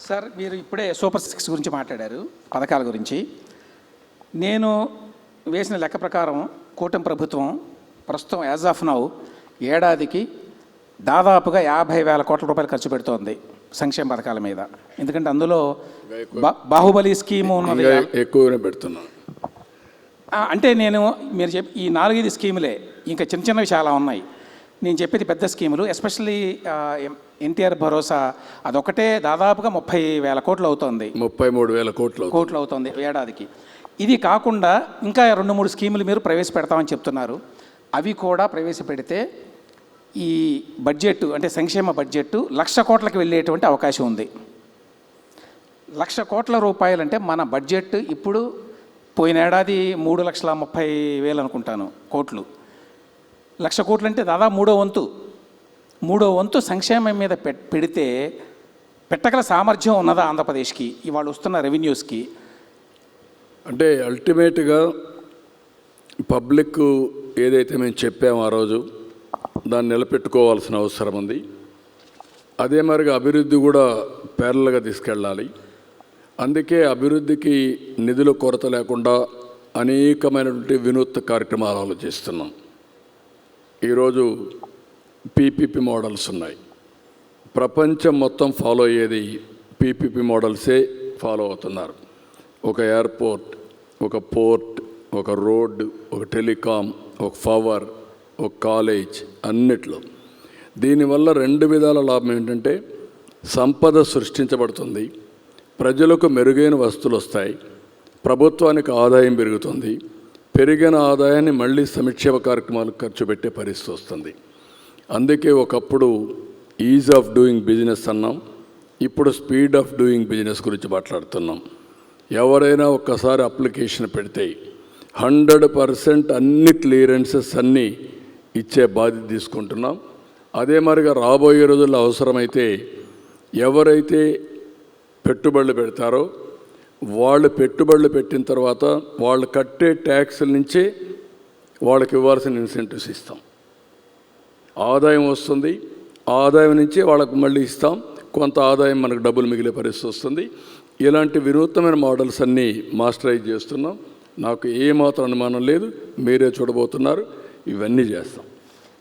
Sir, మీరు ఇప్పుడే super 6 గురించి మాట్లాడారు, పథకాల గురించి. నేను వేసిన లెక్క ప్రకారం కూటమి ప్రభుత్వం ప్రస్తుతం యాజ్ ఆఫ్ నౌ ఏడాదికి దాదాపుగా 50,000 కోట్ల రూపాయలు ఖర్చు పెడుతోంది సంక్షేమ పథకాల మీద. ఎందుకంటే అందులో బాహుబలి స్కీము ఉన్నది, ఎక్కువనే పెడుతున్నాను. అంటే మీరు చెప్పి ఈ 4-5 స్కీములే, ఇంకా చిన్న చిన్నవి చాలా ఉన్నాయి. నేను చెప్పేది పెద్ద స్కీములు, ఎస్పెషల్లీ ఎన్టీఆర్ భరోసా, అదొకటే దాదాపుగా 30,000 కోట్లు అవుతుంది, 33,000 కోట్లు అవుతుంది ఏడాదికి. ఇది కాకుండా ఇంకా 2-3 స్కీములు మీరు ప్రవేశపెడతామని చెప్తున్నారు. అవి కూడా ప్రవేశపెడితే ఈ బడ్జెట్ అంటే సంక్షేమ బడ్జెట్ 1,00,000 కోట్లకు వెళ్ళేటువంటి అవకాశం ఉంది. 1,00,000 కోట్ల రూపాయలు అంటే మన బడ్జెట్ ఇప్పుడు పోయిన ఏడాది 3,30,000 అనుకుంటాను కోట్లు. 1,00,000 కోట్లు అంటే దాదాపు మూడో వంతు సంక్షేమం మీద పెడితే పెట్టగల సామర్థ్యం ఉన్నదా ఆంధ్రప్రదేశ్కి ఇవాళ వస్తున్న రెవెన్యూస్కి? అంటే అల్టిమేట్గా పబ్లిక్ ఏదైతే మేము చెప్పామో ఆ రోజు దాన్ని నిలబెట్టుకోవాల్సిన అవసరం ఉంది. అదే మరిగా అభివృద్ధి కూడా ప్యారల్గా తీసుకెళ్ళాలి. అందుకే అభివృద్ధికి నిధుల కొరత లేకుండా అనేకమైనటువంటి వినూత్న కార్యక్రమాలు ఆలోచిస్తున్నాం. ఈరోజు పీపీపీ మోడల్స్ ఉన్నాయి. ప్రపంచం మొత్తం ఫాలో అయ్యేది పీపీపీ మోడల్సే ఫాలో అవుతున్నారు. ఒక ఎయిర్పోర్ట్, ఒక పోర్ట్, ఒక రోడ్డు, ఒక టెలికాం, ఒక పవర్, ఒక కాలేజ్, అన్నిట్లో. దీనివల్ల 2 విధాల లాభం ఏంటంటే సంపద సృష్టించబడుతుంది, ప్రజలకు మెరుగైన వస్తువులు వస్తాయి, ప్రభుత్వానికి ఆదాయం పెరుగుతుంది, పెరిగిన ఆదాయాన్ని మళ్ళీ సంక్షేమ కార్యక్రమాలకు ఖర్చు పెట్టే పరిస్థితి వస్తుంది. అందుకే ఒకప్పుడు ఈజ్ ఆఫ్ డూయింగ్ బిజినెస్ అన్నాం, ఇప్పుడు స్పీడ్ ఆఫ్ డూయింగ్ బిజినెస్ గురించి మాట్లాడుతున్నాం. ఎవరైనా ఒక్కసారి అప్లికేషన్ పెడితే 100% అన్ని క్లియరెన్సెస్ అన్నీ ఇచ్చే బాధ్యత తీసుకుంటున్నాం. అదే మరిగా రాబోయే రోజుల్లో అవసరమైతే ఎవరైతే పెట్టుబడులు పెడతారో వాళ్ళు పెట్టుబడులు పెట్టిన తర్వాత వాళ్ళు కట్టే ట్యాక్సుల నుంచే వాళ్ళకి ఇవ్వాల్సిన ఇన్సెంటివ్స్ ఇస్తాం. ఆదాయం వస్తుంది, ఆదాయం నుంచే వాళ్ళకు మళ్ళీ ఇస్తాం, కొంత ఆదాయం మనకు డబ్బులు మిగిలే పరిస్థితి వస్తుంది. ఇలాంటి వినూత్నమైన మోడల్స్ అన్నీ మాస్టరైజ్ చేస్తున్నాం. నాకు ఏమాత్రం అనుమానం లేదు, మీరే చూడబోతున్నారు, ఇవన్నీ చేస్తాం.